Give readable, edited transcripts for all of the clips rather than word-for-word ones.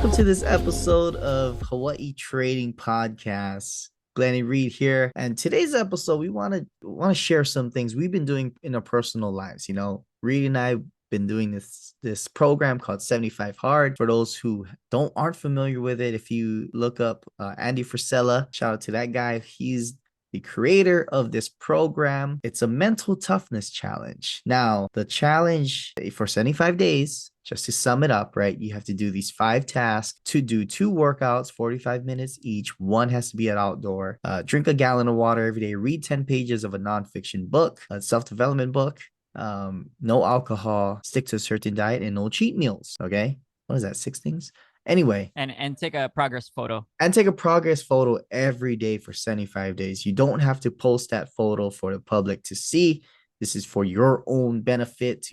welcome to this episode of Hawaii Trading Podcast. Glenny Reed here, and today's episode we want to share some things we've been doing in our personal lives. You know, Reed and I been doing this program called 75 Hard. For those who aren't familiar with it, if you look up Andy Frisella, shout out to that guy. He's the creator of this program. It's a mental toughness challenge. Now, the challenge for 75 days, just to sum it up, right? You have to do these 5 tasks to do 2 workouts, 45 minutes each. One has to be at outdoor. Drink a gallon of water every day. Read 10 pages of a nonfiction book, a self-development book. No alcohol. Stick to a certain diet and no cheat meals. Okay. What is that? 6 things? Anyway, and take a progress photo. and take a progress photo every day for 75 days. You don't have to post that photo for the public to see. This is for your own benefit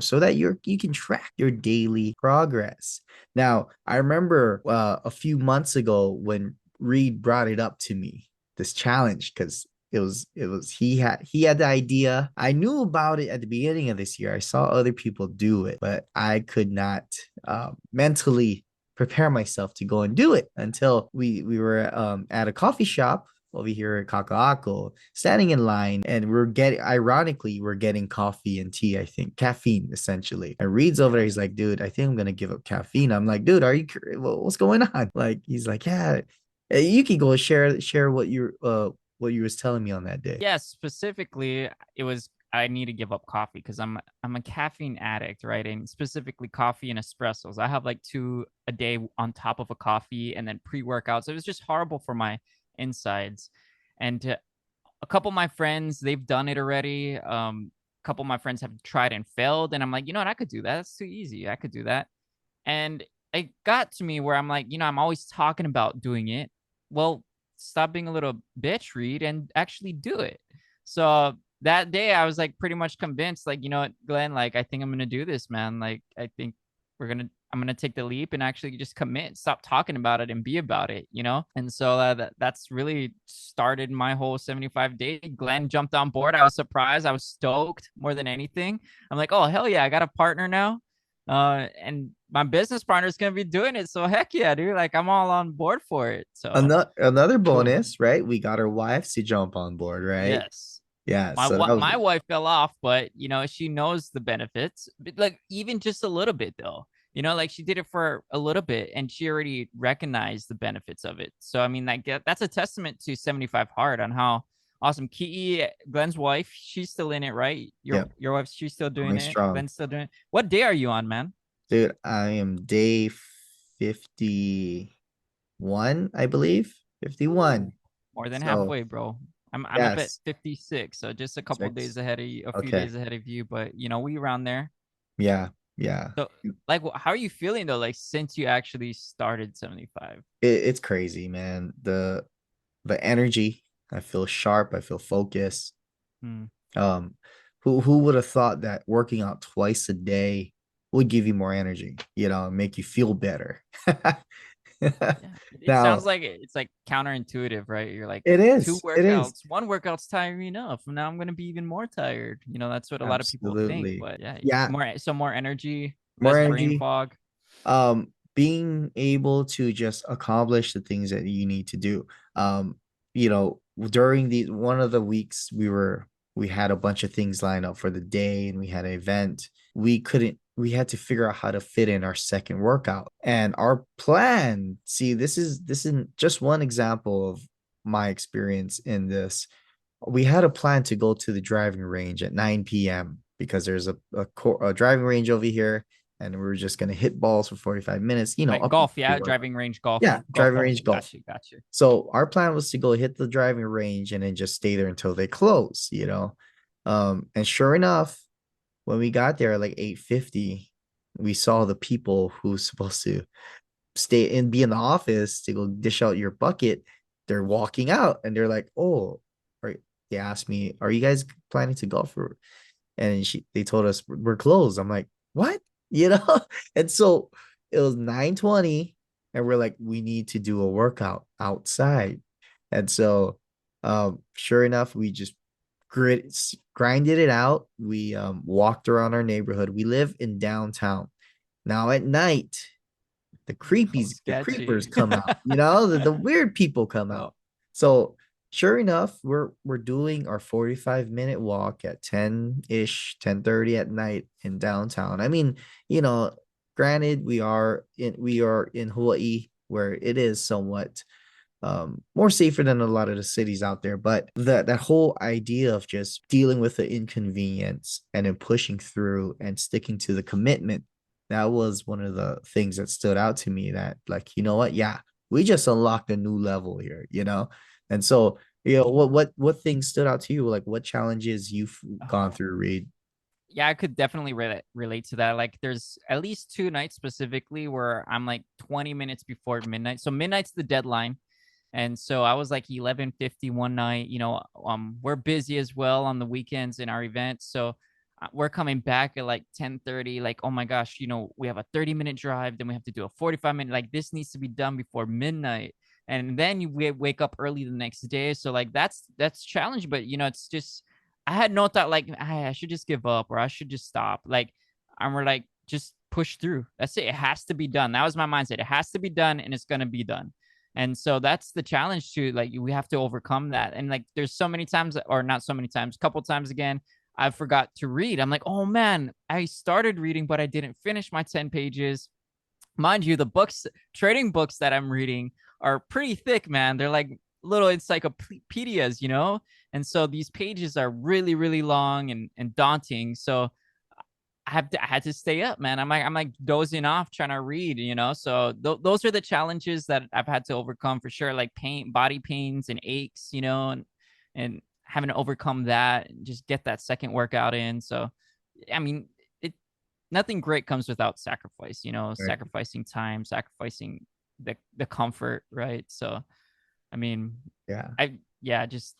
so that you can track your daily progress. Now, I remember a few months ago when Reed brought it up to me, this challenge, because he had the idea. I knew about it at the beginning of this year. I saw other people do it, but I could not mentally prepare myself to go and do it until we were at a coffee shop over here at Kaka'ako, standing in line, and we're getting coffee and tea, I think, caffeine, essentially. And Reed's over there, he's like, dude, I think I'm gonna give up caffeine. I'm like, dude, are you what's going on? Like, he's like, yeah, you can go share what you was telling me on that day. Yeah, specifically, it was I need to give up coffee because I'm a caffeine addict, right? And specifically coffee and espressos. I have like 2 a day on top of a coffee and then pre-workouts. It was just horrible for my insides. And a couple of my friends, they've done it already. A couple of my friends have tried and failed. And I'm like, you know what? I could do that. That's too easy. I could do that. And it got to me where I'm like, I'm always talking about doing it. Well, stop being a little bitch, Reed, and actually do it. So that day I was like pretty much convinced, like, you know what, Glenn, like, I think I'm gonna do this, man. Like, I think I'm gonna take the leap and actually just commit, stop talking about it and be about it. And so that's really started my whole 75-day. Glenn jumped on board. I was surprised. I was stoked more than anything. I'm like, oh, hell yeah, I got a partner now. And my business partner is gonna be doing it. So heck yeah, dude. Like, I'm all on board for it. So Another cool. bonus, right? We got our wives to jump on board, right? Yes. Yeah, My so that was my wife fell off, but she knows the benefits. But, like, even just a little bit though. Like, she did it for a little bit and she already recognized the benefits of it. So I mean, like, that's a testament to 75 Hard on how awesome. Key, Glenn's wife, she's still in it, right? Your yeah, your wife, she's still doing going it. strong. Glenn's still doing it. What day are you on, man? Dude, I am day 51, I believe. Ooh, 51. more than So, halfway, bro. I'm up at yes, 56, so just a couple days 6. ahead of you, a few Okay. days ahead of you, but we around there. Yeah, yeah. So, like, how are you feeling though? Like, since you actually started 75? It's crazy, man. The energy, I feel sharp, I feel focused. Hmm. Um, who would have thought that working out twice a day would give you more energy, make you feel better. Yeah, it sounds Now, like it's like counterintuitive, right? You're like, it two is. It is. workouts, one workout's tiring enough. Now I'm gonna be even more tired. That's what a lot of people think. Absolutely. But yeah, Yeah, more energy, more less brain energy. fog. Being able to just accomplish the things that you need to do. During the one of the weeks we had a bunch of things lined up for the day and we had an event. We had to figure out how to fit in our second workout. And our plan, see, this isn't just one example of my experience in this. We had a plan to go to the driving range at 9 p.m. because there's a driving range over here, and we were just gonna hit balls for 45 minutes, Right, up golf, the yeah, workout. driving range golf, Yeah, golf driving ball. range golf. Got you. So our plan was to go hit the driving range and then just stay there until they close. And sure enough, when we got there at like 8:50, we saw the people who's supposed to stay and be in the office to go dish out your bucket. They're walking out and they're like, oh, right. They asked me, are you guys planning to golf? And they told us we're closed. I'm like, what? And so it was 9:20 and we're like, we need to do a workout outside. And so sure enough, we just grinded it out. We walked around our neighborhood. We live in downtown. Now at night, Oh, the sketchy. creepers come out, you know, the weird people come Oh, out. So sure enough, we're doing our 45-minute walk at 10-ish, 10:30 at night in downtown. I mean, you know, granted, we are in Hawaii where it is somewhat more safer than a lot of the cities out there. But that whole idea of just dealing with the inconvenience and then pushing through and sticking to the commitment, that was one of the things that stood out to me. That like, you know what? Yeah, we just unlocked a new level here, you know. And so, you know, what things stood out to you? Like, what challenges you've gone oh. through, Reed? Yeah, I could definitely relate to that. Like, there's at least two nights specifically where I'm like 20 minutes before midnight. So midnight's the deadline. And so I was like 11:50 one night. We're busy as well on the weekends in our events. So we're coming back at like 10:30. Like, oh my gosh, we have a 30-minute drive, then we have to do a 45-minute. Like, this needs to be done before midnight. And then we wake up early the next day. So like that's challenging, but it's just I had no thought like I should just give up or I should just stop. Like, and we're like, just push through. That's it. It has to be done. That was my mindset. It has to be done and it's gonna be done. And so that's the challenge too. Like, we have to overcome that. And like, there's so many times, or not so many times, a couple times again, I forgot to read. I'm like, oh man, I started reading, but I didn't finish my 10 pages. Mind you, the books, trading books that I'm reading are pretty thick, man. They're like little encyclopedias, And so these pages are really, really long and daunting. So I had to stay up, man. I'm like dozing off trying to read, So those are the challenges that I've had to overcome for sure, like body pains and aches, and having to overcome that and just get that second workout in. So, I mean, it nothing great comes without sacrifice, Right. sacrificing time, sacrificing the comfort, right? So, I mean, Yeah. yeah, just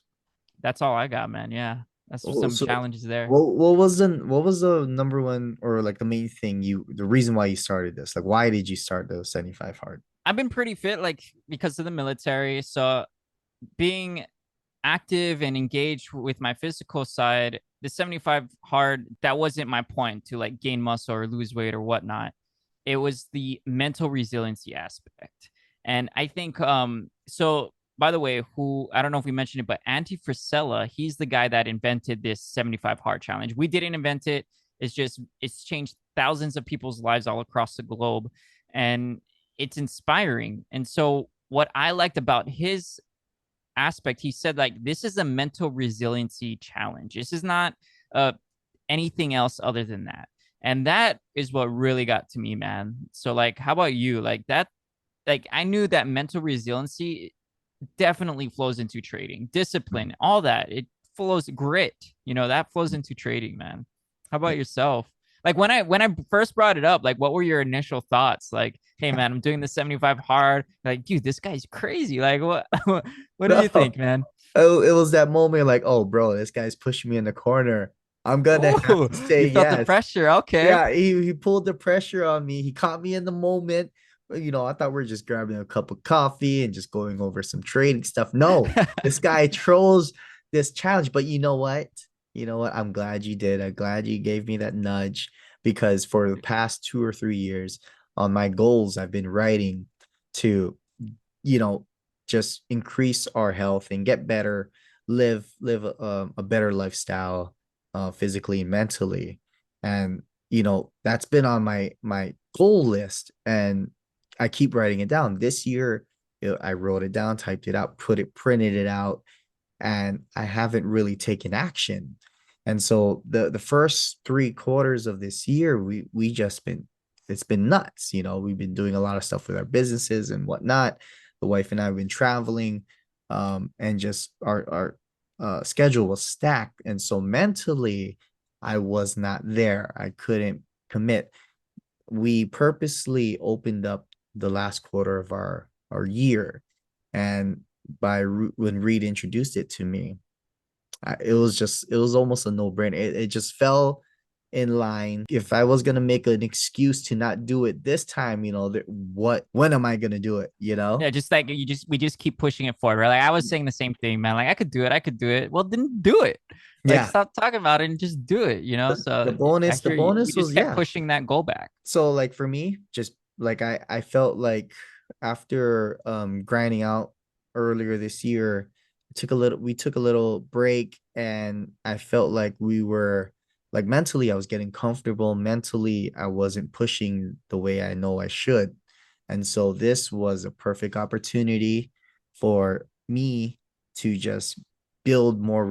that's all I got, man. Yeah, that's just Oh, some so challenges there. what was the number one or like the main thing the reason why you started this? Like why did you start the 75 hard? I've been pretty fit, like because of the military. So being active and engaged with my physical side, the 75 hard, that wasn't my point to like gain muscle or lose weight or whatnot. It was the mental resiliency aspect. And I think so by the way, who I don't know if we mentioned it, but Anti Frisella, he's the guy that invented this 75 hard challenge. We didn't invent it. It's changed thousands of people's lives all across the globe. And it's inspiring. And so what I liked about his aspect, he said like this is a mental resiliency challenge. This is not uh anything else other than that. And that is what really got to me, man. So like, how about you? Like that, like I knew that mental resiliency definitely flows into trading, discipline, all that. It flows grit, that flows into trading, man. How about yourself? Like when I first brought it up, like what were your initial thoughts? Like, hey man, I'm doing the 75 hard. Like, dude, this guy's crazy. Like, what what do you No. think, man? Oh, it was that moment like, oh bro, this guy's pushing me in the corner. I'm gonna have Oh, to say you felt the yes. pressure. Okay. Yeah, he pulled the pressure on me. He caught me in the moment. You know, I thought we are just grabbing a cup of coffee and just going over some trading stuff. No, this guy trolls this challenge. But you know what? You know what? I'm glad you did. I'm glad you gave me that nudge because for the past 2 or 3 years on my goals, I've been writing to, you know, just increase our health and get better, live a better lifestyle, physically and mentally. And that's been on my goal list, and I keep writing it down. This year, I wrote it down, typed it out, printed it out, and I haven't really taken action. And so the first 3 quarters of this year, we just been it's been nuts. We've been doing a lot of stuff with our businesses and whatnot. The wife and I have been traveling, and just our schedule was stacked. And so mentally, I was not there. I couldn't commit. We purposely opened up the last quarter of our year, and when Reed introduced it to me, it was almost a no-brainer. It just fell in line. If I was gonna make an excuse to not do it this time, when am I gonna do it? Yeah, just like we just keep pushing it forward, right? Like I was saying the same thing, man. Like I could do it, I could do it. Well, then do it. Like Yeah. stop talking about it and just do it, The So I bonus, the hear you. We bonus just was, kept yeah. pushing that goal back. So like for me, just like I felt like after grinding out earlier this year, we took a little break, and I felt like we were like mentally I was getting comfortable. Mentally, I wasn't pushing the way I know I should. And so this was a perfect opportunity for me to just build more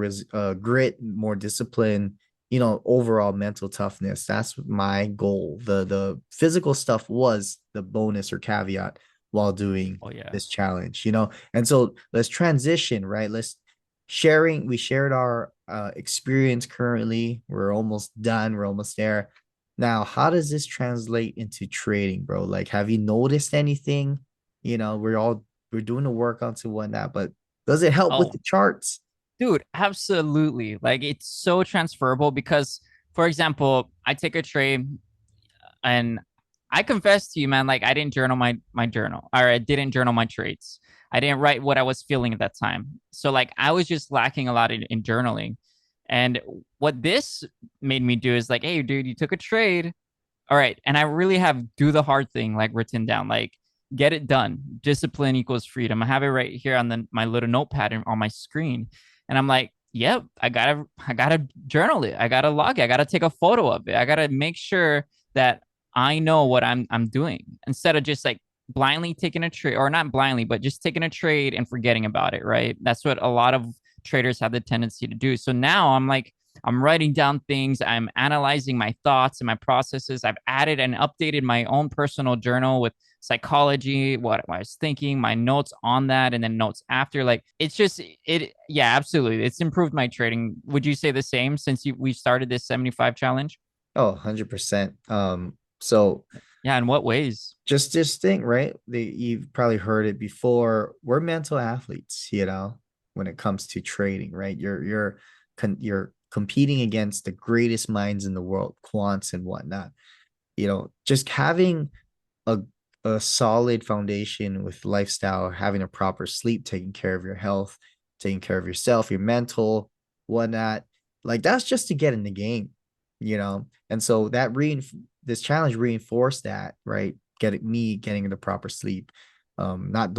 grit, more discipline, overall mental toughness. That's my goal. The physical stuff was the bonus or caveat while doing Oh yeah. this challenge. And so let's transition, right? We shared our experience currently. We're almost done. We're almost there. Now, how does this translate into trading, bro? Like, have you noticed anything? We're doing the workouts and whatnot, but does it help with Oh, the charts? dude, absolutely. Like it's so transferable because, for example, I take a trade and I confess to you, man, like I didn't journal my journal, or I didn't journal my trades. I didn't write what I was feeling at that time. So like I was just lacking a lot in journaling. And what this made me do is like, hey, dude, you took a trade. All right. And I really have do the hard thing like written down, like get it done. Discipline equals freedom. I have it right here on my little notepad on my screen. And I'm like, yep, I gotta journal it. I gotta log it. I gotta take a photo of it. I gotta make sure that I know what I'm doing instead of just like blindly taking a trade, or not blindly, but just taking a trade and forgetting about it, right? That's what a lot of traders have the tendency to do. So now I'm like, I'm writing down things. I'm analyzing my thoughts and my processes. I've added and updated my own personal journal with psychology, what I was thinking, my notes on that, and then notes after. Like it's just yeah, absolutely. It's improved my trading. Would you say the same since we started this 75 challenge? Oh, 100%. So Yeah, in what ways? just think, right? You've probably heard it before. We're mental athletes, when it comes to trading, right? You're competing against the greatest minds in the world, quants and whatnot. Just having a a solid foundation with lifestyle, having a proper sleep, taking care of your health, taking care of yourself, your mental, whatnot. Like that's just to get in the game. And so this challenge reinforced that, right? Getting the proper sleep, not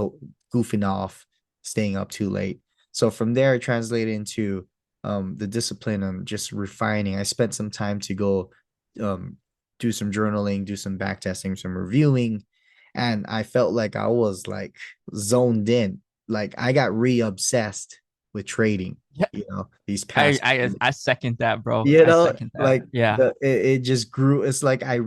goofing off, staying up too late. So from there, it translated into the discipline and just refining. I spent some time to go um, do some journaling, do some back testing, some reviewing, and I felt like I was like zoned in. Like I got re-obsessed with trading, Yeah, these I past I I second that, bro. you I know, second that. like Yeah. it just grew. It's like I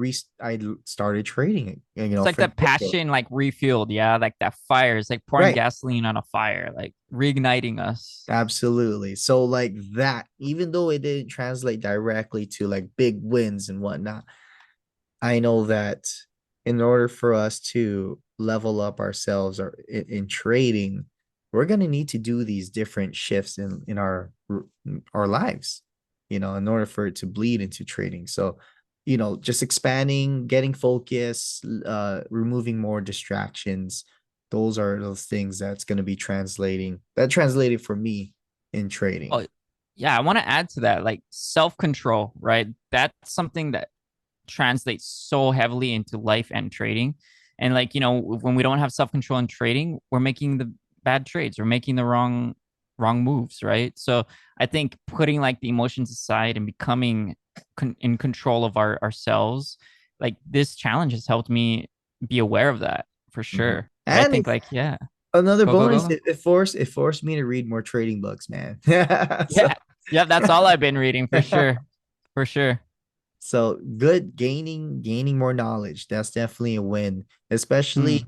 started trading it, It's like from that the get-go. passion like refueled, yeah, like that fire. It's like pouring Right. gasoline on a fire, like reigniting us. Absolutely. So like that, even though it didn't translate directly to like big wins and whatnot, I know that in order for us to level up ourselves or in trading, we're going to need to do these different shifts in our lives, in order for it to bleed into trading. So, just expanding, getting focus, removing more distractions. Those are those things that's going to be that translated for me in trading. Oh, yeah, I want to add to that, like self-control, right? That's something that translates so heavily into life and trading. And like, when we don't have self-control in trading, we're making the bad trades, we're making the wrong moves, right? So I think putting like the emotions aside and becoming in control of ourselves, like this challenge has helped me be aware of that for Mhm. sure. But I And think like, yeah, another go, go, bonus, go. it forced me to read more trading books, man. so Yeah. Yeah, that's all I've been reading for sure. For sure. so good, gaining more knowledge. That's definitely a win, especially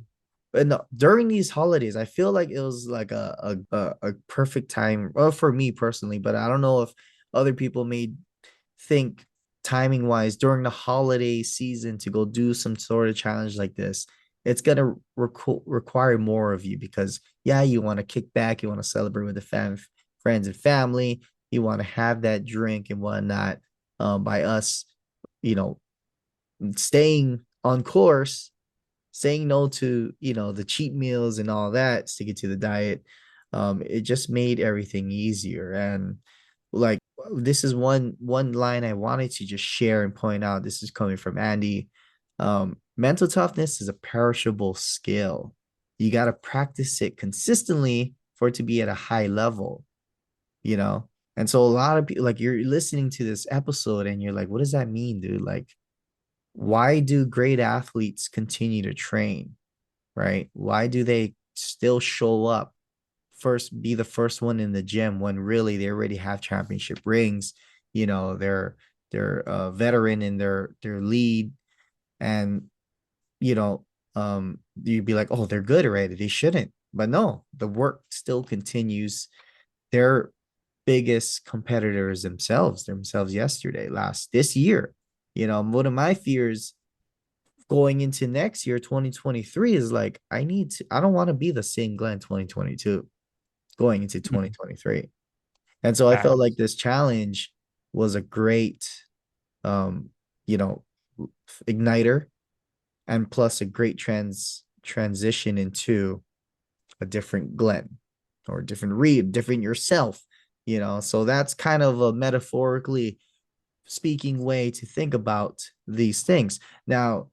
Mm. during these holidays. I feel like it was like a perfect time, well, for me personally, but I don't know if other people may think timing wise during the holiday season to go do some sort of challenge like this. It's gonna require more of you because yeah, you want to kick back, you want to celebrate with the friends and family, you want to have that drink and whatnot. By us, you know, staying on course, saying no to the cheat meals and all that, sticking to the diet. It just made everything easier. And like this is one line I wanted to just share and point out. This is coming from Andy. Mental toughness is a perishable skill. You got to practice it consistently for it to be at a high level, you know? And so a lot of people, like, you're listening to this episode and you're like, what does that mean, dude? Like, why do great athletes continue to train, right? Why do they still show up first, be the first one in the gym when really they already have championship rings? You know, they're a veteran in their lead, and you know, you'd be like, oh, they're good already. They shouldn't. But no, the work still continues. Their biggest competitors themselves yesterday, this year. You know, one of my fears going into next year, 2023, is like, I don't want to be the same Glenn 2022 going into Mhm. 2023. And so I felt like Facts. this challenge was a great, um, you know, igniter, and plus a great transition into a different Glenn, or a different Reed, different yourself, you know. So that's kind of a metaphorically speaking way to think about these things. Now,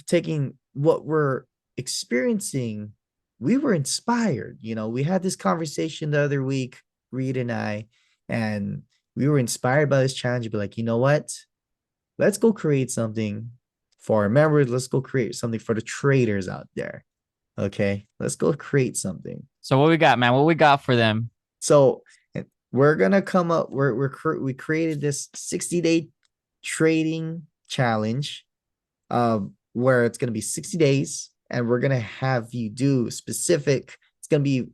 taking what we're experiencing, we were inspired. You know, we had this conversation the other week, Reed and I, and we were inspired by this challenge. Be like, you know what? Let's go create something for our members. Let's go create something for the traders out there. Okay, let's go create something. So what we got, man? What we got for them? So we're gonna come up. We created this 60-day trading challenge, where it's gonna be 60 days, and we're gonna have you do specific. It's gonna be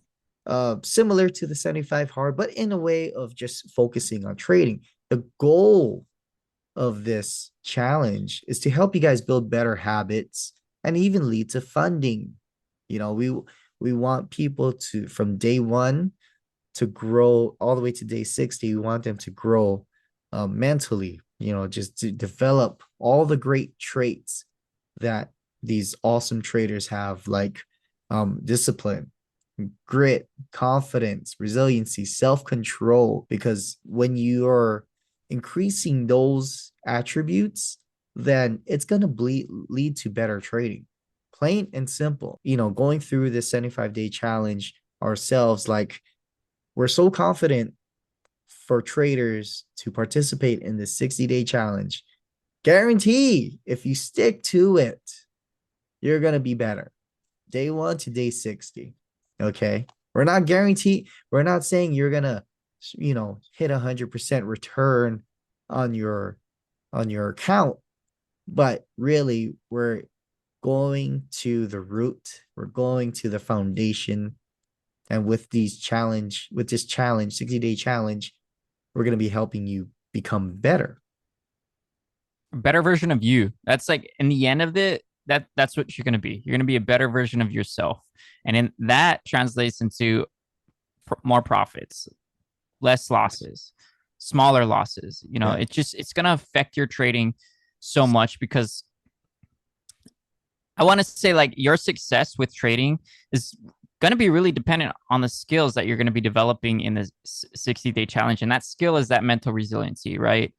similar to the 75 hard, but in a way of just focusing on trading. The goal of this challenge is to help you guys build better habits and even lead to funding. You know, we want people to, from day one, to grow all the way to day 60. We want them to grow mentally, you know, just to develop all the great traits that these awesome traders have, like discipline, grit, confidence, resiliency, self control. Because when you're increasing those attributes, then it's going to lead to better trading. Plain and simple. You know, going through this 75-day challenge ourselves, like, we're so confident for traders to participate in this 60-day challenge. Guarantee if you stick to it, you're going to be better. Day one to day 60. Okay. We're not saying you're going to, you know, hit 100% return on your account, but really we're going to the root, we're going to the foundation. And with this challenge, 60-day challenge, we're going to be helping you become better. A better version of you. That's like in the end of it, that's what you're gonna be. You're gonna be a better version of yourself. And in that translates into more profits, less losses, smaller losses. You know, Yeah. it's gonna affect your trading so much because I want to say like your success with trading is going to be really dependent on the skills that you're going to be developing in the 60-day challenge. And that skill is that mental resiliency, right?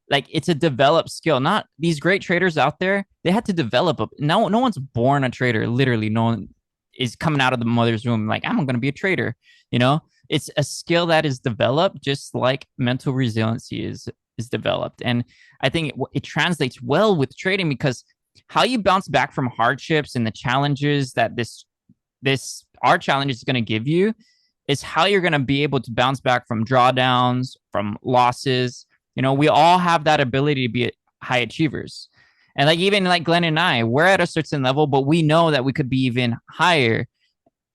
Like it's a developed skill. Not these great traders out there, they had to develop it. No one's born a trader. Literally, no one is coming out of the mother's womb like, I'm going to be a trader. You know, it's a skill that is developed just like mental resiliency is developed. And I think it translates well with trading because how you bounce back from hardships and the challenges that this our challenge is going to give you is how you're going to be able to bounce back from drawdowns, from losses. You know, we all have that ability to be high achievers. And like even like Glenn and I, we're at a certain level, but we know that we could be even higher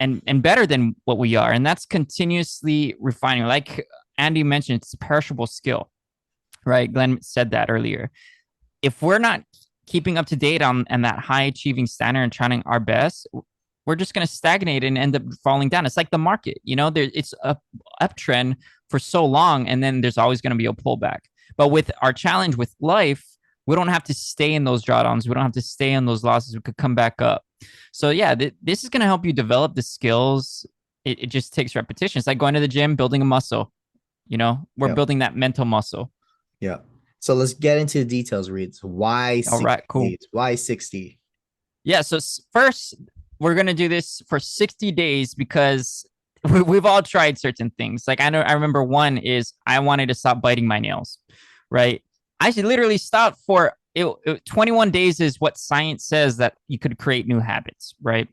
and better than what we are. And that's continuously refining. Like Andy mentioned, it's a perishable skill, right? Glenn said that earlier. If we're not keeping up to date on and that high achieving standard and trying our best, we're just going to stagnate and end up falling down. It's like the market, you know, it's a uptrend for so long, and then there's always going to be a pullback. But with our challenge with life, we don't have to stay in those drawdowns. We don't have to stay in those losses. We could come back up. So yeah, this is going to help you develop the skills. It just takes repetition. It's like going to the gym, building a muscle. You know, we're Yeah. building that mental muscle. Yeah. So let's get into the details, Reed. So why All 60 right, cool. days? Why 60? Yeah. So first, we're gonna do this for 60 days because we've all tried certain things. Like I know, I remember one is I wanted to stop biting my nails, right? I should literally stop for 21 days is what science says that you could create new habits, right?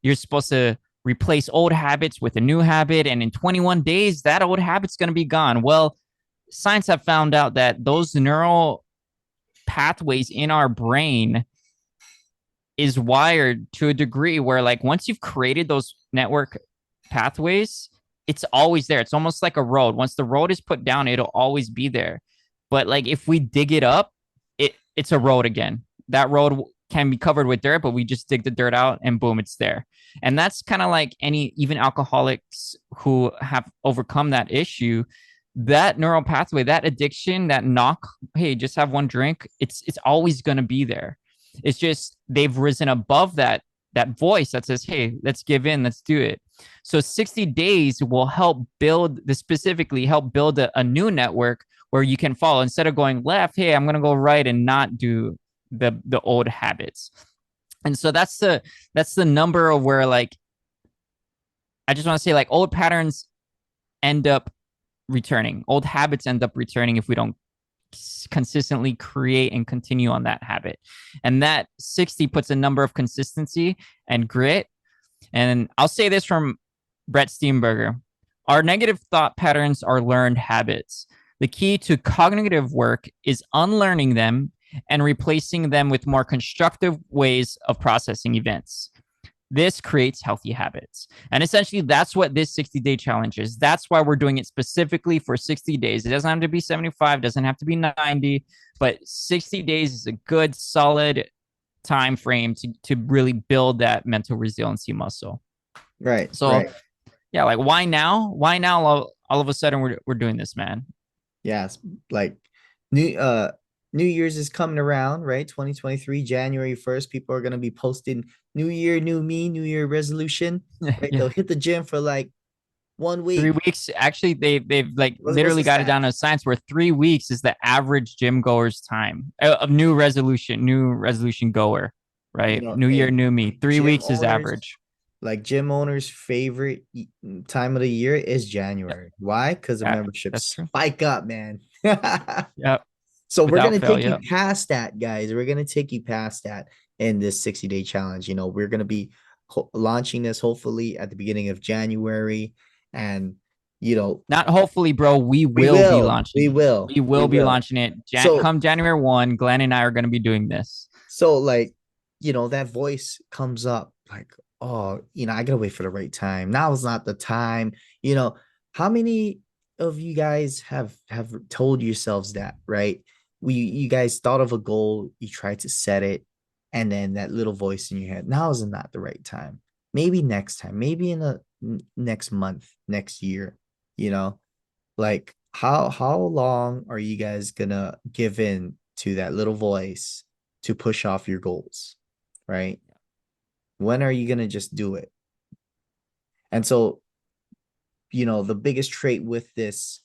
You're supposed to replace old habits with a new habit, and in 21 days, that old habit's gonna be gone. Well, science have found out that those neural pathways in our brain is wired to a degree where like once you've created those network pathways, it's always there. It's almost like a road. Once the road is put down, it'll always be there. But like if we dig it up, it's a road again. That road can be covered with dirt, but we just dig the dirt out and boom, it's there. And that's kind of like any even alcoholics who have overcome that issue. That neural pathway, that addiction, that knock, hey, just have one drink, it's always gonna be there. It's just they've risen above that voice that says, "Hey, let's give in, let's do it." So 60 days will help build the specifically help build a new network where you can follow instead of going left. Hey, I'm gonna go right and not do the old habits. And so that's the number of where like I just want to say like old patterns end up returning. Old habits end up returning if we don't consistently create and continue on that habit. And that 60 puts a number of consistency and grit. And I'll say this from Brett Steenberger. Our negative thought patterns are learned habits. The key to cognitive work is unlearning them and replacing them with more constructive ways of processing events. This creates healthy habits. And essentially, that's what this 60-day challenge is. That's why we're doing it specifically for 60 days. It doesn't have to be 75, doesn't have to be 90, but 60 days is a good, solid time frame to really build that mental resiliency muscle. Right, So, right. yeah, like why now? Why now all of a sudden we're doing this, man? Yes, like new New Year's is coming around, right? 2023, January 1st, people are gonna be posting New Year, new me, New Year resolution, right? They'll Yeah. hit the gym for like one 3 week. weeks. Actually, they've like What's the literally got it down stats? to science where 3 weeks is the average gym goer's time of new resolution goer, You right? know, New year, hey, new me. three gym weeks is owners, average. like gym owners' favorite time of the year is Yep. January. Why? Because the Yeah, memberships that's true. spike up, man. Yep. So we're Without gonna fail. take you Yep. past that, guys. We're gonna take you past that in this 60-day challenge. You know, we're gonna be launching this hopefully at the beginning of January, and you know, Not hopefully, bro. We we will be will, launching we it. will, We we will be will. launching it. So, Come January 1, Glenn and I are going to be doing this. so like, you know, that voice comes up like, oh, you know, I gotta wait for the right time. Now is not the time. You know, how many of you guys have told yourselves that, right? You guys thought of a goal, you tried to set it, and then that little voice in your head, now is not the right time. Maybe next time, maybe in a next month, next year, you know, like how long are you guys gonna give in to that little voice to push off your goals, right? When are you gonna just do it? And so, you know, the biggest trait with this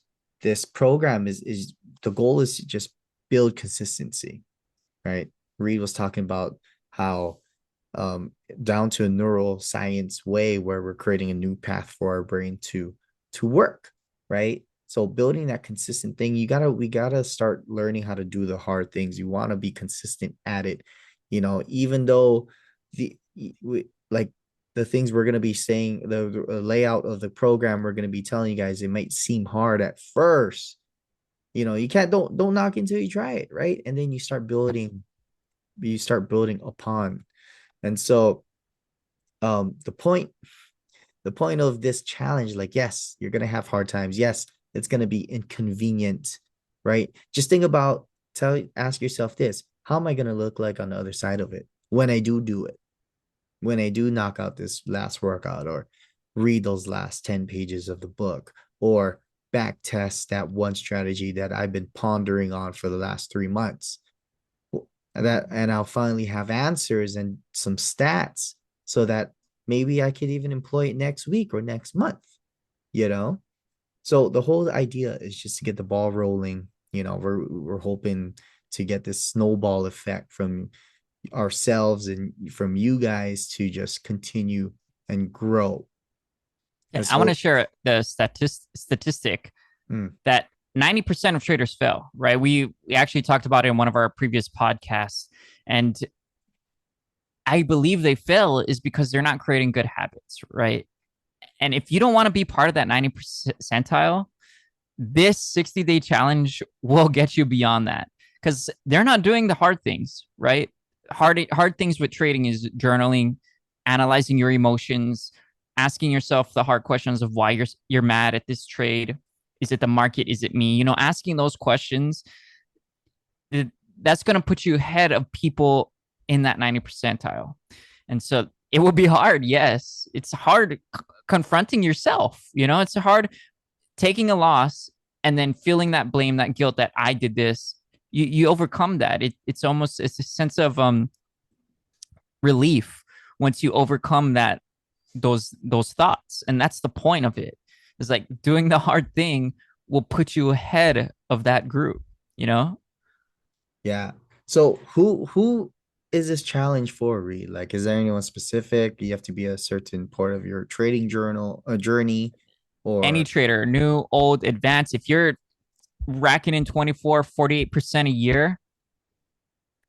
program is the goal is to just build consistency, right? Reed was talking about how um, down to a neuroscience way where we're creating a new path for our brain to work, right? So building that consistent thing, we gotta start learning how to do the hard things. You want to be consistent at it, you know, even though like the things we're gonna be saying, the layout of the program we're gonna be telling you guys, it might seem hard at first. You know, you can't don't knock until you try it, right? And then you start building upon. And so the point of this challenge, like, yes, you're gonna have hard times, yes, it's gonna be inconvenient, right? Just think about, ask yourself this: how am I gonna look like on the other side of it when I do it, when I do knock out this last workout, or read those last 10 pages of the book, or back test that one strategy that I've been pondering on for the last 3 months, and I'll finally have answers and some stats so that maybe I could even employ it next week or next month, you know? So the whole idea is just to get the ball rolling. You know, we're hoping to get this snowball effect from, ourselves and from you guys to just continue and grow. Yeah, And I want to so, share the statistic mm, that 90% of traders fail, right? We actually talked about it in one of our previous podcasts. And I believe they fail is because they're not creating good habits, right? And if you don't want to be part of that 90 percentile, this 60-day challenge will get you beyond that because they're not doing the hard things, right? Hard things with trading is journaling, analyzing your emotions, asking yourself the hard questions of why you're mad at this trade. Is it the market? Is it me? Asking those questions, that's going to put you ahead of people in that 90 percentile. And so it will be hard. Yes, it's hard confronting yourself. It's hard taking a loss and then feeling that blame, that guilt that I did this. You overcome that. It's a sense of relief once you overcome those thoughts, and that's the point of it. It's like doing the hard thing will put you ahead of that group. You know, yeah. So who is this challenge for, Reed? Like, is there anyone specific? You have to be a certain part of your trading journal, a journey, any or trader, new, old, advanced, if you're racking in 24-48% a year,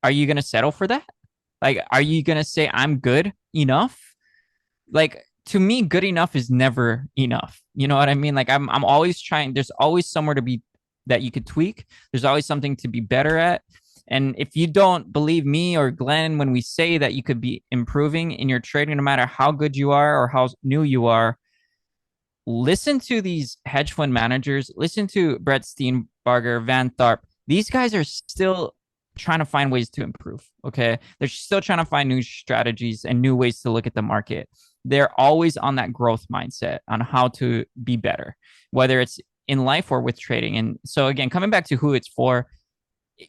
are you going to settle for that? Like, are you going to say I'm good enough? Like, to me, good enough is never enough. You know what I mean? Like, I'm always trying. There's always somewhere to be that you could tweak. There's always something to be better at. And if you don't believe me or Glenn when we say that you could be improving in your trading, no matter how good you are or how new you are, listen to these hedge fund managers, listen to Brett Steenbarger, Van Tharp. These guys are still trying to find ways to improve. Okay. They're still trying to find new strategies and new ways to look at the market. They're always on that growth mindset on how to be better, whether it's in life or with trading. And so, again, coming back to who it's for,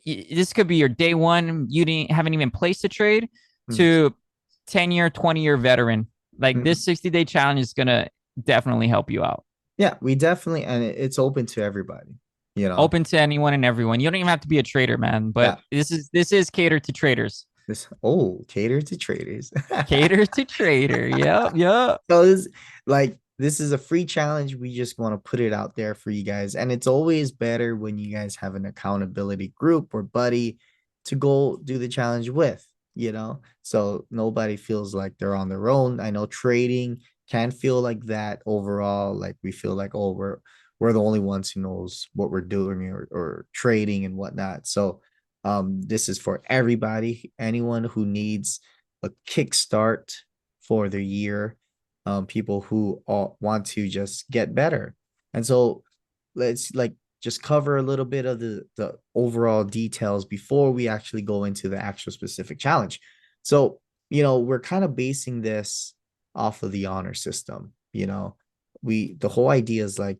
this could be your day one, haven't even placed a trade, mm, to 10-year, 20-year veteran. Like, this mm. 60-day challenge is going to definitely help you out. Yeah, we definitely, and it's open to everybody, you know. Open to anyone and everyone. You don't even have to be a trader, man. But Yeah, this is catered to traders. this oh, cater to traders. Cater to trader. Yep, yep. So this like this is a free challenge. We just want to put it out there for you guys. And it's always better when you guys have an accountability group or buddy to go do the challenge with, you know? So nobody feels like they're on their own. I know trading can feel like that overall. Like we feel like, oh, we're the only ones who knows what we're doing or trading and whatnot. So this is for everybody, anyone who needs a kickstart for their year, people who all want to just get better. And so let's like just cover a little bit of the overall details before we actually go into the actual specific challenge. So, we're kind of basing this off of the honor system. The whole idea is like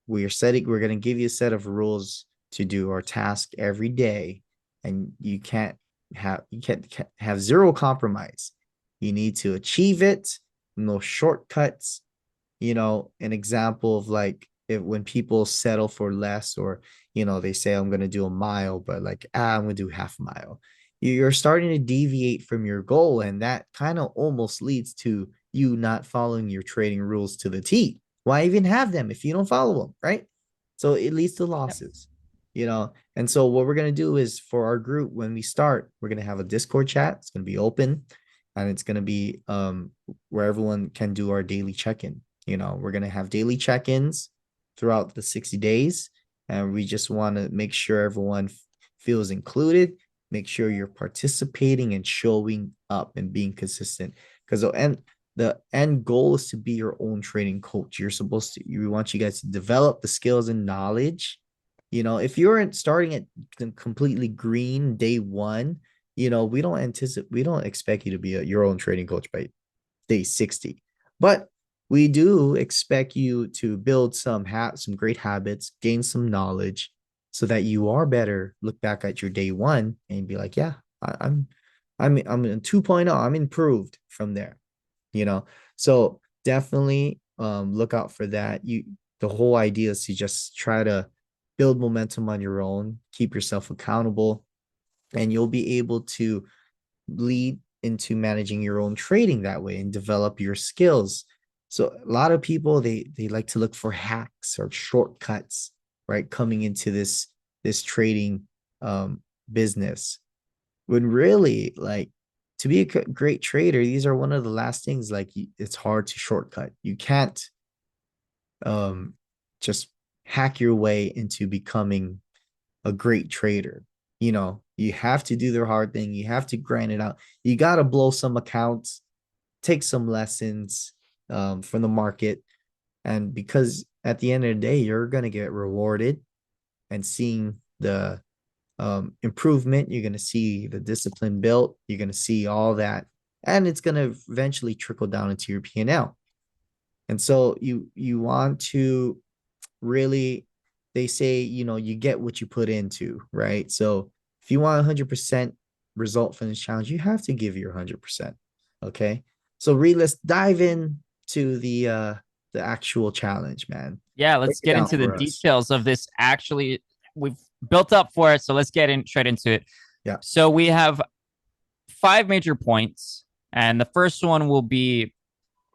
we're going to give you a set of rules to do our task every day, and you can't have zero compromise. You need to achieve it, no shortcuts. An example of like if when people settle for less, or they say I'm going to do a mile, but like I'm going to do half a mile. You're starting to deviate from your goal, and that kind of almost leads to you not following your trading rules to the T. Why even have them if you don't follow them, right? So it leads to Yep. losses. And so what we're going to do is for our group, when we start, we're going to have a Discord chat. It's going to be open, and it's going to be where everyone can do our daily check-in. We're going to have daily check-ins throughout the 60 days, and we just want to make sure everyone feels included, make sure you're participating and showing up and being consistent, because the end goal is to be your own trading coach. We want you guys to develop the skills and knowledge. If you're starting at completely green day one, we don't expect you to be your own trading coach by day 60. But we do expect you to build some great habits, gain some knowledge, so that you are better. Look back at your day one and be like, yeah, I'm in 2.0. I'm improved from there. you know so definitely look out for that. The whole idea is to just try to build momentum on your own, keep yourself accountable, and you'll be able to lead into managing your own trading that way and develop your skills. So a lot of people they like to look for hacks or shortcuts, right? Coming into this trading business. When really like to be a great trader, these are one of the last things like it's hard to shortcut. You can't um just hack your way into becoming a great trader. You know, you have to do the hard thing. You have to grind it out. You got to blow some accounts, take some lessons from the market. And because at the end of the day, you're going to get rewarded and seeing the improvement. You're going to see the discipline built. You're going to see all that. And it's going to eventually trickle down into your P&L. And so you want to really, they say, you know, you get what you put into, right? So if you want 100% result from this challenge, you have to give your 100%. Okay. So Reed, let's dive in to the actual challenge, man. Yeah, Break let's it get down into the for us. details of this. Actually, we've built up for it, so let's get in straight into it. Yeah. So we have 5 major points, and the first one will be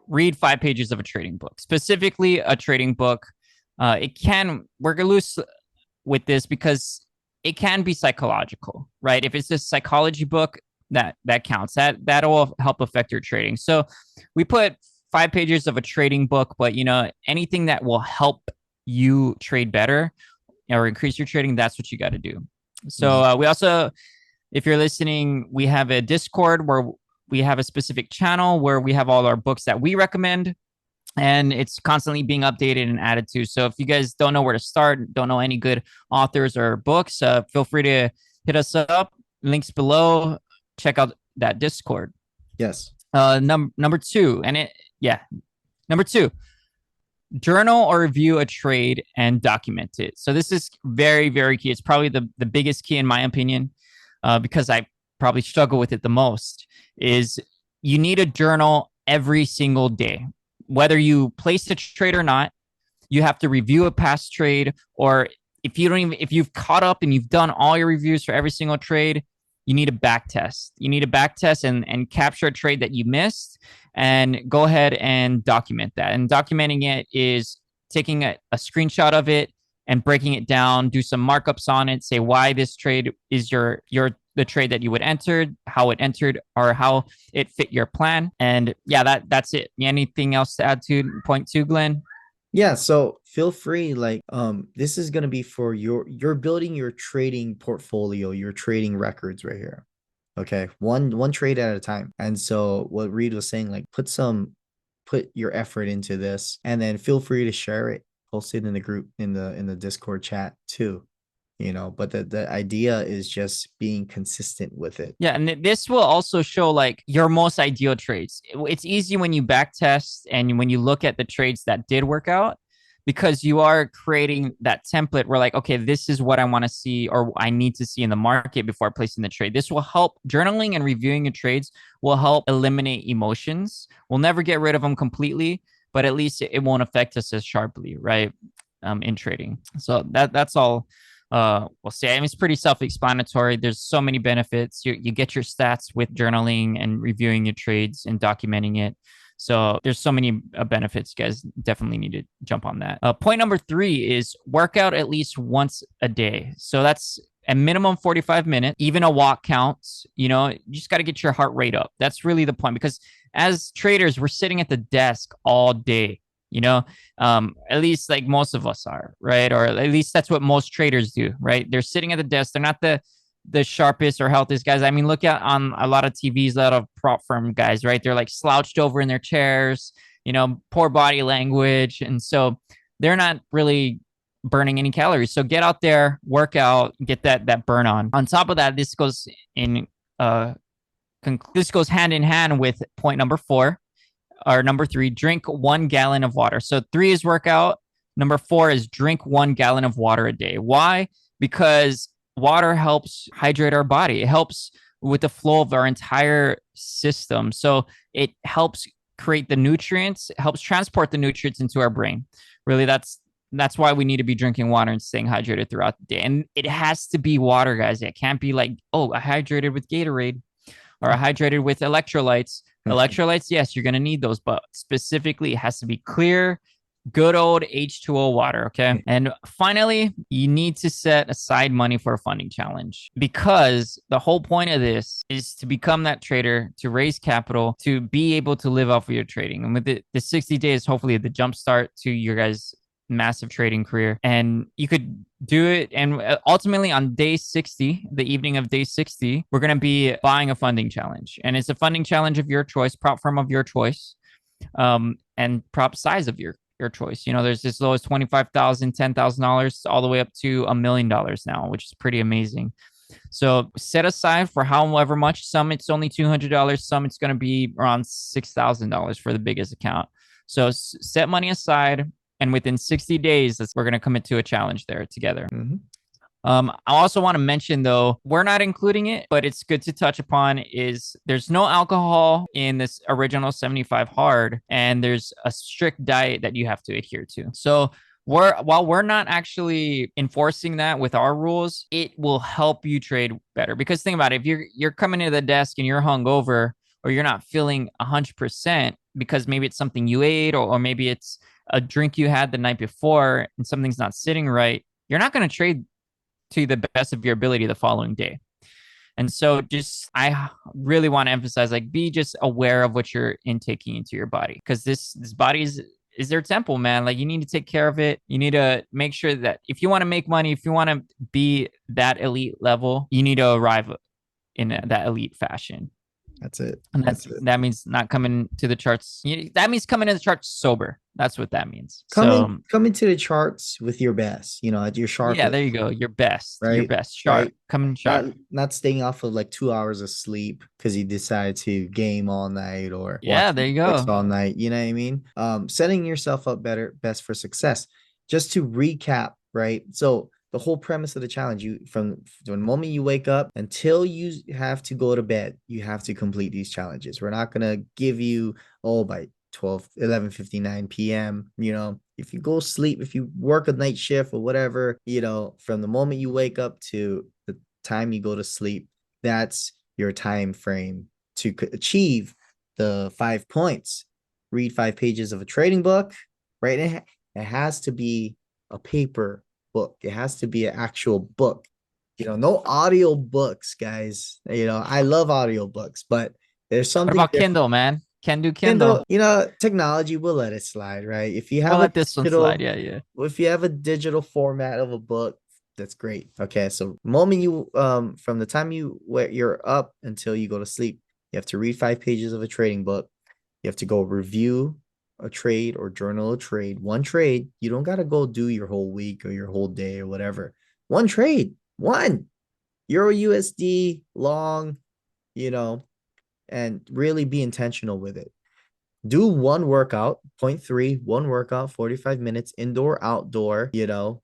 read 5 pages of a trading book, specifically a trading book. It can we're gonna loose with this because it can be psychological, right? If it's a psychology book, that counts. That will help affect your trading. So we put 5 pages of a trading book, but anything that will help you trade better or increase your trading, that's what you got to do. So Mhm. we also, if you're listening, we have a Discord where we have a specific channel where we have all our books that we recommend, and it's constantly being updated and added to. So if you guys don't know where to start, don't know any good authors or books, feel free to hit us up. Links below. Check out that Discord. Yes. Number two, and it yeah, number two, journal or review a trade and document it. So this is very, very key. It's probably the biggest key in my opinion, because I probably struggle with it the most. Is you need a journal every single day, whether you place a trade or not. You have to review a past trade, or if you've caught up and you've done all your reviews for every single trade, you need a back test. You need a back test and capture a trade that you missed and go ahead and document that. And documenting it is taking a screenshot of it and breaking it down, do some markups on it, say why this trade is your the trade that you would enter, how it entered, or how it fit your plan. And yeah, that's it. Anything else to add to point two, Glenn? Yeah, so feel free, like this is gonna be for you're building your trading portfolio, your trading records right here. Okay, one trade at a time. And so what Reed was saying, like put your effort into this, and then feel free to share it, post it in the group in the Discord chat too. You know, but the idea is just being consistent with it. Yeah, and this will also show like your most ideal trades. It's easy when you back test and when you look at the trades that did work out, because you are creating that template where like, okay, this is what I want to see or I need to see in the market before placing the trade. This will help. Journaling and reviewing your trades will help eliminate emotions. We'll never get rid of them completely, but at least it won't affect us as sharply, right? In trading. So that's all we'll say. I mean, it's pretty self-explanatory. There's so many benefits. You get your stats with journaling and reviewing your trades and documenting it. So there's so many benefits. You guys definitely need to jump on that. Point number three is work out at least once a day. So that's a minimum 45 minutes. Even a walk counts. You just got to get your heart rate up. That's really the point, because as traders, we're sitting at the desk all day. At least like most of us are, right? Or at least that's what most traders do, right? They're sitting at the desk. They're not the sharpest or healthiest guys. I mean, look at on a lot of TVs, a lot of prop firm guys, right? They're like slouched over in their chairs, poor body language. And so they're not really burning any calories. So get out there, work out, get that burn on. On top of that, this goes hand in hand with point number four, or number three, drink 1 gallon of water. So three is workout. Number four is drink 1 gallon of water a day. Why? Because water helps hydrate our body. It helps with the flow of our entire system. So it helps create the nutrients, helps transport the nutrients into our brain. Really, that's why we need to be drinking water and staying hydrated throughout the day. And it has to be water, guys. It can't be like, oh, I hydrated with Gatorade. or hydrated with electrolytes. Mhm. Electrolytes, yes, you're going to need those, but specifically, it has to be clear, good old H2O water. Okay. And finally, you need to set aside money for a funding challenge, because the whole point of this is to become that trader, to raise capital, to be able to live off of your trading. And with the 60 days, hopefully the jump start to your guys' massive trading career. And you could do it. And ultimately, on day 60, the evening of day 60, we're going to be buying a funding challenge. And it's a funding challenge of your choice, prop firm of your choice, and prop size of your choice. You know, there's as low as $25,000, $10,000, all the way up to $1 million now, which is pretty amazing. So set aside for however much. Some it's only $200. Some it's going to be around $6,000 for the biggest account. So set money aside, and within 60 days, we're going to commit to a challenge there together. Mhm. I also want to mention, though, we're not including it, but it's good to touch upon, is there's no alcohol in this original 75 hard, and there's a strict diet that you have to adhere to. So while we're not actually enforcing that with our rules, it will help you trade better. Because think about it, if you're coming to the desk and you're hungover, or you're not feeling 100% because maybe it's something you ate, or maybe it's a drink you had the night before and something's not sitting right, you're not going to trade to the best of your ability the following day. And so just I really want to emphasize, like, be just aware of what you're intaking into your body, because this body is their temple, man. Like, you need to take care of it. You need to make sure that if you want to make money, if you want to be that elite level, you need to arrive in that elite fashion. That's it. And That's it. that means not coming to the charts. That means coming to the charts sober. That's what that means. Coming So coming to the charts with your best, at your yeah, sharpest, there you go. Your right? best sharp, Right. coming Not sharp. not staying off of like 2 hours of sleep because you decide to game all night or Yeah, watch there you Netflix go. all night. You know what I mean? Setting yourself up best for success. Just to recap, right? So the whole premise of the challenge, you from the moment you wake up until you have to go to bed, you have to complete these challenges. We're not gonna give you, oh, by 11:59 p.m. If you go sleep, if you work a night shift or whatever, from the moment you wake up to the time you go to sleep, that's your time frame to achieve the 5 points. Read 5 pages of a trading book, right? It has to be a paper book. It has to be an actual book. No audio books, guys. I love audio books, but there's What something about different. Kindle, man? Can do Kindle, Kindle. technology will let it slide, right? We'll let this one slide. Yeah, yeah. If you have a digital format of a book, that's great. Okay, so moment you from the time you're up until you go to sleep, you have to read 5 pages of a trading book. You have to go review a trade or journal a trade. One trade. You don't gotta go do your whole week or your whole day or whatever. One trade, one Euro USD long, you know, and really be intentional with it. Do one workout, point three, one workout, 45 minutes, indoor, outdoor,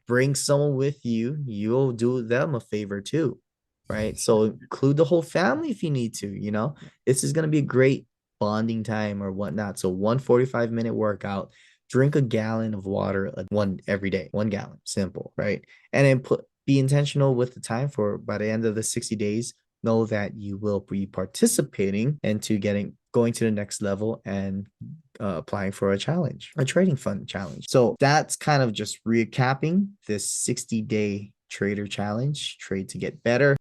bring someone with you. You'll do them a favor too, right? So include the whole family if you need to. This is going to be a great bonding time or whatnot. So one 45-minute workout, drink a gallon of water, like one every day, 1 gallon, simple, right? And then be intentional with the time for by the end of the 60 days, know that you will be participating into going to the next level and applying for a trading fund challenge. So that's kind of just recapping this 60-day trader challenge, trade to get better.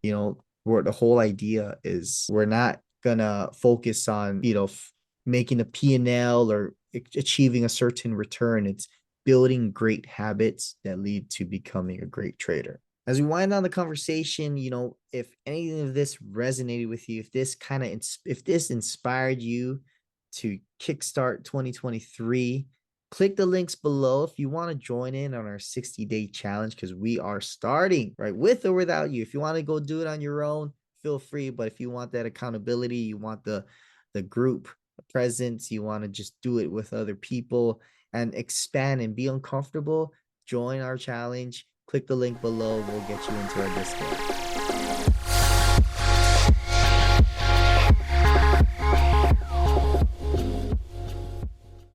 Where the whole idea is we're not gonna focus on, making a P&L or achieving a certain return. It's building great habits that lead to becoming a great trader. As we wind down the conversation, if any of this resonated with you, if this inspired you to kickstart 2023, click the links below if you want to join in on our 60-day challenge, because we are starting, right, with or without you. If you want to go do it on your own, feel free. But if you want that accountability, you want the group presence, you want to just do it with other people and expand and be uncomfortable, join our challenge. Click the link below. We'll get you into our Discord.